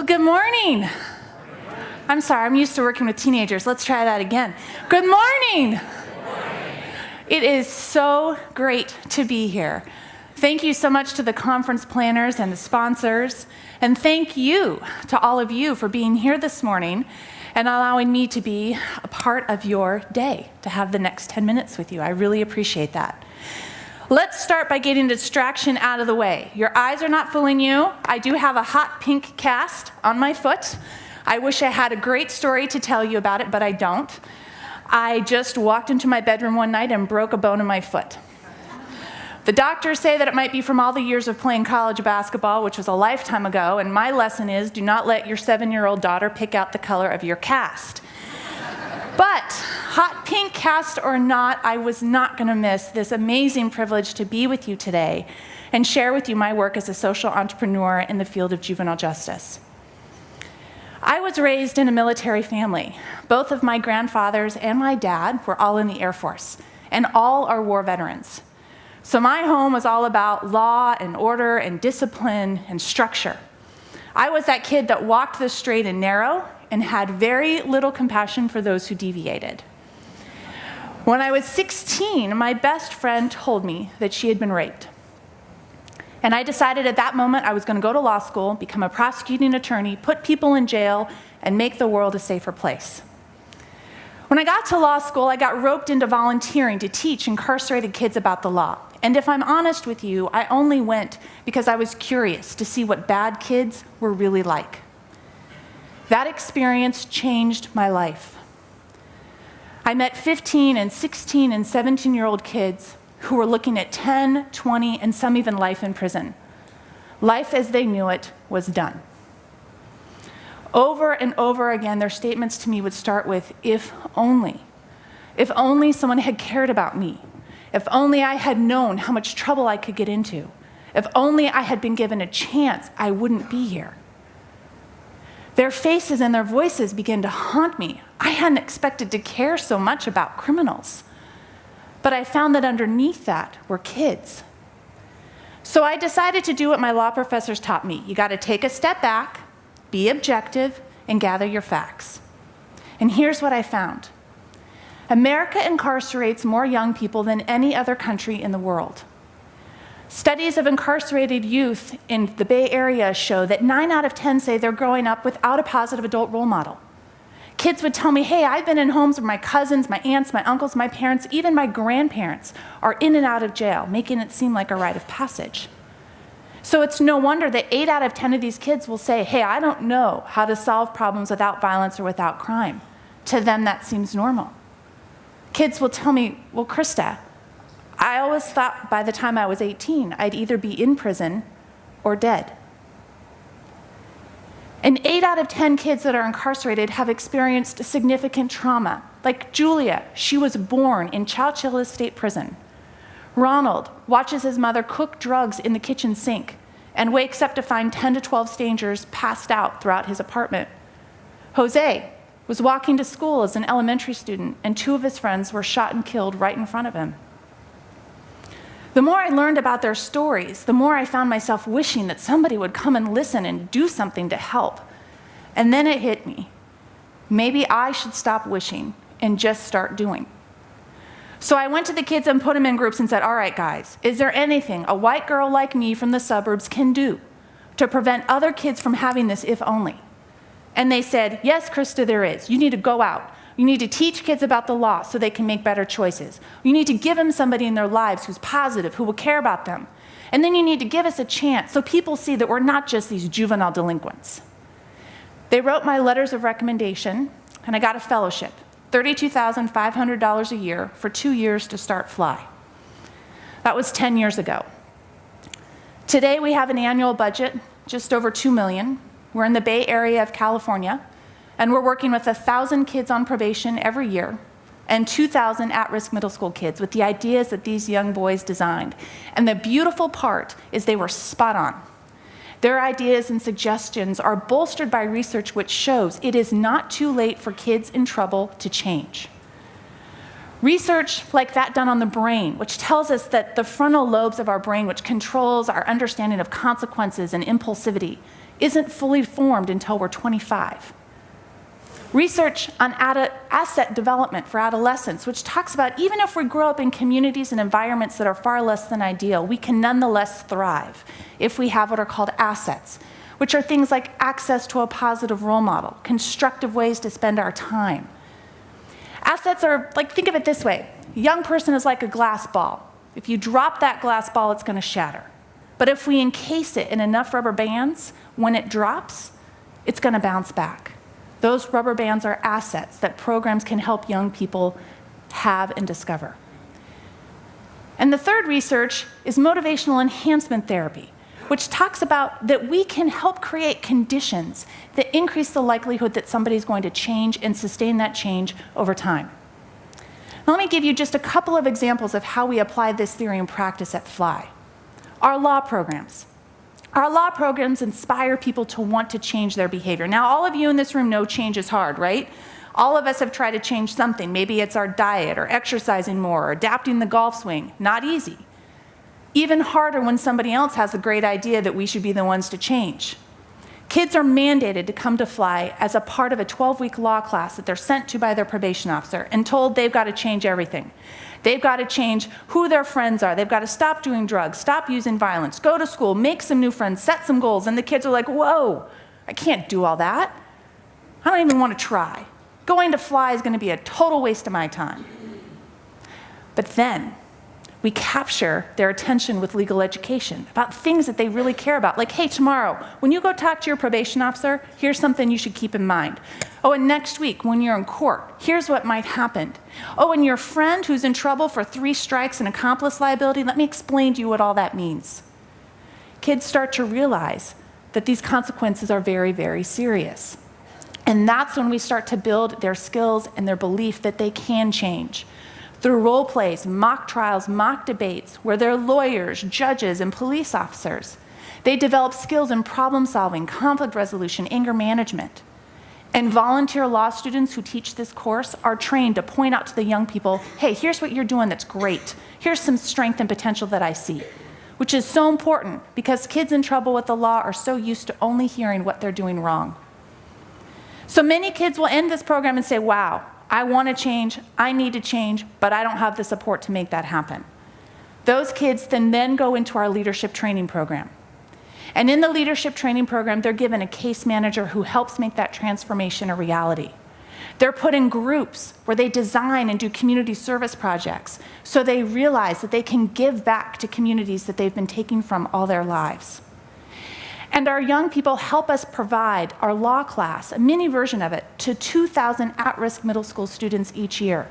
Well, good morning. I'm sorry, I'm used to working with teenagers. Let's try that again. Good morning. It is so great to be here. Thank you so much to the conference planners and the sponsors, and thank you to all of you for being here this morning and allowing me to be a part of your day, to have the next 10 minutes with you. I really appreciate that. Let's start by getting distraction out of the way. Your eyes are not fooling you. I do have a hot pink cast on my foot. I wish I had a great story to tell you about it, but I don't. I just walked into my bedroom one night and broke a bone in my foot. The doctors say that it might be from all the years of playing college basketball, which was a lifetime ago, and my lesson is do not let your 7-year-old daughter pick out the color of your cast. But hot pink cast or not, I was not going to miss this amazing privilege to be with you today and share with you my work as a social entrepreneur in the field of juvenile justice. I was raised in a military family. Both of my grandfathers and my dad were all in the Air Force, and all are war veterans. So my home was all about law and order and discipline and structure. I was that kid that walked the straight and narrow and had very little compassion for those who deviated. When I was 16, my best friend told me that she had been raped. And I decided at that moment I was going to go to law school, become a prosecuting attorney, put people in jail, and make the world a safer place. When I got to law school, I got roped into volunteering to teach incarcerated kids about the law. And if I'm honest with you, I only went because I was curious to see what bad kids were really like. That experience changed my life. I met 15 and 16 and 17-year-old kids who were looking at 10, 20, and some even life in prison. Life as they knew it was done. Over and over again, their statements to me would start with, if only. If only someone had cared about me. If only I had known how much trouble I could get into. If only I had been given a chance, I wouldn't be here. Their faces and their voices began to haunt me. I hadn't expected to care so much about criminals. But I found that underneath that were kids. So I decided to do what my law professors taught me. You got to take a step back, be objective, and gather your facts. And here's what I found. America incarcerates more young people than any other country in the world. Studies of incarcerated youth in the Bay Area show that 9 out of 10 say they're growing up without a positive adult role model. Kids would tell me, hey, I've been in homes where my cousins, my aunts, my uncles, my parents, even my grandparents are in and out of jail, making it seem like a rite of passage. So it's no wonder that 8 out of 10 of these kids will say, hey, I don't know how to solve problems without violence or without crime. To them, that seems normal. Kids will tell me, well, Krista, I always thought by the time I was 18, I'd either be in prison or dead. And 8 out of 10 kids that are incarcerated have experienced significant trauma. Like Julia, she was born in Chowchilla State Prison. Ronald watches his mother cook drugs in the kitchen sink and wakes up to find 10 to 12 strangers passed out throughout his apartment. Jose was walking to school as an elementary student, and 2 of his friends were shot and killed right in front of him. The more I learned about their stories, the more I found myself wishing that somebody would come and listen and do something to help. And then it hit me. Maybe I should stop wishing and just start doing. So I went to the kids and put them in groups and said, all right, guys, is there anything a white girl like me from the suburbs can do to prevent other kids from having this if only? And they said, yes, Krista, there is. You need to go out. You need to teach kids about the law so they can make better choices. You need to give them somebody in their lives who's positive, who will care about them. And then you need to give us a chance so people see that we're not just these juvenile delinquents. They wrote my letters of recommendation, and I got a fellowship, $32,500 a year for 2 years to start Fly. That was 10 years ago. Today we have an annual budget, just over $2 million. We're in the Bay Area of California. And we're working with 1,000 kids on probation every year and 2,000 at-risk middle school kids with the ideas that these young boys designed. And the beautiful part is they were spot on. Their ideas and suggestions are bolstered by research which shows it is not too late for kids in trouble to change. Research like that done on the brain, which tells us that the frontal lobes of our brain, which controls our understanding of consequences and impulsivity, isn't fully formed until we're 25. Research on asset development for adolescents, which talks about even if we grow up in communities and environments that are far less than ideal, we can nonetheless thrive if we have what are called assets, which are things like access to a positive role model, constructive ways to spend our time. Assets are, like, think of it this way. A young person is like a glass ball. If you drop that glass ball, it's going to shatter. But if we encase it in enough rubber bands, when it drops, it's going to bounce back. Those rubber bands are assets that programs can help young people have and discover. And the third research is motivational enhancement therapy, which talks about that we can help create conditions that increase the likelihood that somebody's going to change and sustain that change over time. Now, let me give you just a couple of examples of how we apply this theory in practice at FLY. Our law programs. Our law programs inspire people to want to change their behavior. Now, all of you in this room know change is hard, right? All of us have tried to change something. Maybe it's our diet or exercising more or adapting the golf swing. Not easy. Even harder when somebody else has a great idea that we should be the ones to change. Kids are mandated to come to FLY as a part of a 12-week law class that they're sent to by their probation officer and told they've got to change everything. They've got to change who their friends are. They've got to stop doing drugs, stop using violence, go to school, make some new friends, set some goals. And the kids are like, whoa, I can't do all that. I don't even want to try. Going to FLY is going to be a total waste of my time. But then we capture their attention with legal education about things that they really care about. Like, hey, tomorrow, when you go talk to your probation officer, here's something you should keep in mind. Oh, and next week, when you're in court, here's what might happen. Oh, and your friend who's in trouble for 3 strikes and accomplice liability, let me explain to you what all that means. Kids start to realize that these consequences are very, very serious. And that's when we start to build their skills and their belief that they can change. Through role plays, mock trials, mock debates, where they're lawyers, judges, and police officers. They develop skills in problem solving, conflict resolution, anger management. And volunteer law students who teach this course are trained to point out to the young people, hey, here's what you're doing that's great. Here's some strength and potential that I see, which is so important because kids in trouble with the law are so used to only hearing what they're doing wrong. So many kids will end this program and say, wow, I want to change, I need to change, but I don't have the support to make that happen. Those kids then go into our leadership training program. And in the leadership training program, they're given a case manager who helps make that transformation a reality. They're put in groups where they design and do community service projects so they realize that they can give back to communities that they've been taking from all their lives. And our young people help us provide our law class, a mini version of it, to 2,000 at-risk middle school students each year.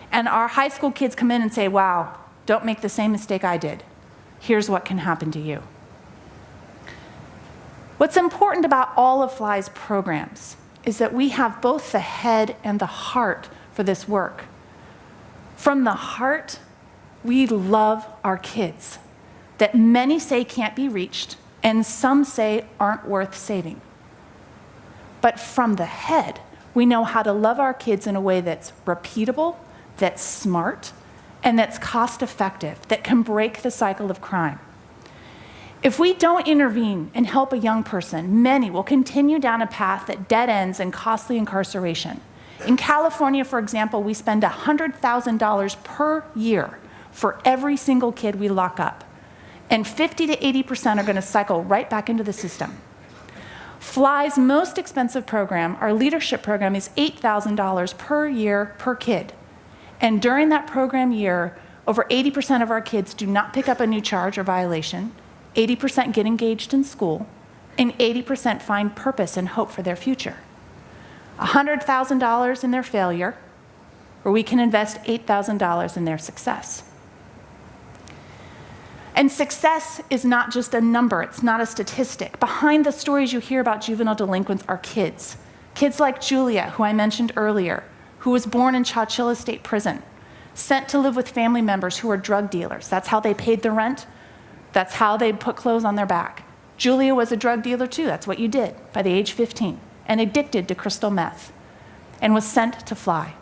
And our high school kids come in and say, wow, don't make the same mistake I did. Here's what can happen to you. What's important about all of FLY's programs is that we have both the head and the heart for this work. From the heart, we love our kids that many say can't be reached, and some say aren't worth saving. But from the head, we know how to love our kids in a way that's repeatable, that's smart, and that's cost-effective, that can break the cycle of crime. If we don't intervene and help a young person, many will continue down a path that dead ends in costly incarceration. In California, for example, we spend $100,000 per year for every single kid we lock up. And 50 to 80% are going to cycle right back into the system. FLY's most expensive program, our leadership program, is $8,000 per year per kid. And during that program year, over 80% of our kids do not pick up a new charge or violation, 80% get engaged in school, and 80% find purpose and hope for their future. $100,000 in their failure, where we can invest $8,000 in their success. And success is not just a number, it's not a statistic. Behind the stories you hear about juvenile delinquents are kids. Kids like Julia, who I mentioned earlier, who was born in Chowchilla State Prison, sent to live with family members who were drug dealers. That's how they paid their rent. That's how they put clothes on their back. Julia was a drug dealer too, that's what you did by the age 15, and addicted to crystal meth, and was sent to FLY.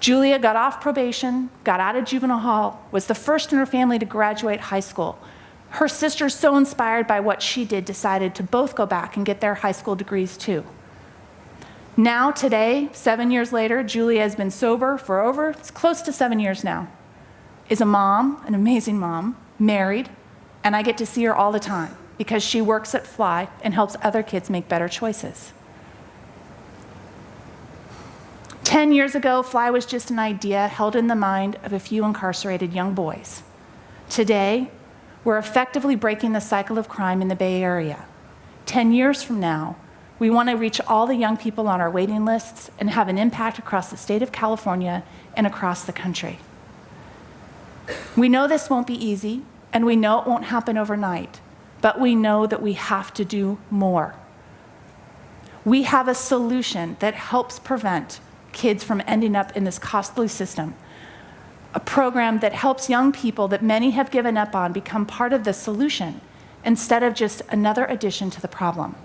Julia got off probation, got out of juvenile hall, was the first in her family to graduate high school, Her sisters, so inspired by what she did, decided to both go back and get their high school degrees too. Now, today, 7 years later, Julia has been sober for it's close to 7 years now, is a mom, an amazing mom, married, and I get to see her all the time because she works at Fly and helps other kids make better choices. 10 years ago, Fly was just an idea held in the mind of a few incarcerated young boys. Today, we're effectively breaking the cycle of crime in the Bay Area. 10 years from now, we want to reach all the young people on our waiting lists and have an impact across the state of California and across the country. We know this won't be easy, and we know it won't happen overnight, but we know that we have to do more. We have a solution that helps prevent kids from ending up in this costly system, a program that helps young people that many have given up on become part of the solution instead of just another addition to the problem.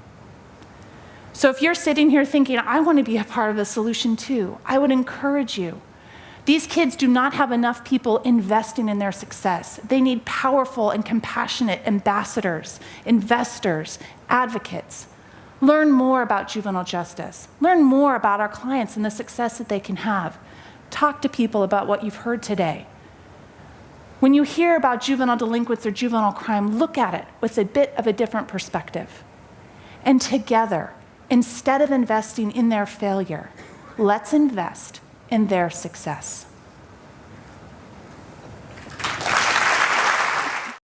So if you're sitting here thinking, I want to be a part of the solution too, I would encourage you. These kids do not have enough people investing in their success. They need powerful and compassionate ambassadors, investors, advocates. Learn more about juvenile justice. Learn more about our clients and the success that they can have. Talk to people about what you've heard today. When you hear about juvenile delinquents or juvenile crime, look at it with a bit of a different perspective. And together, instead of investing in their failure, let's invest in their success.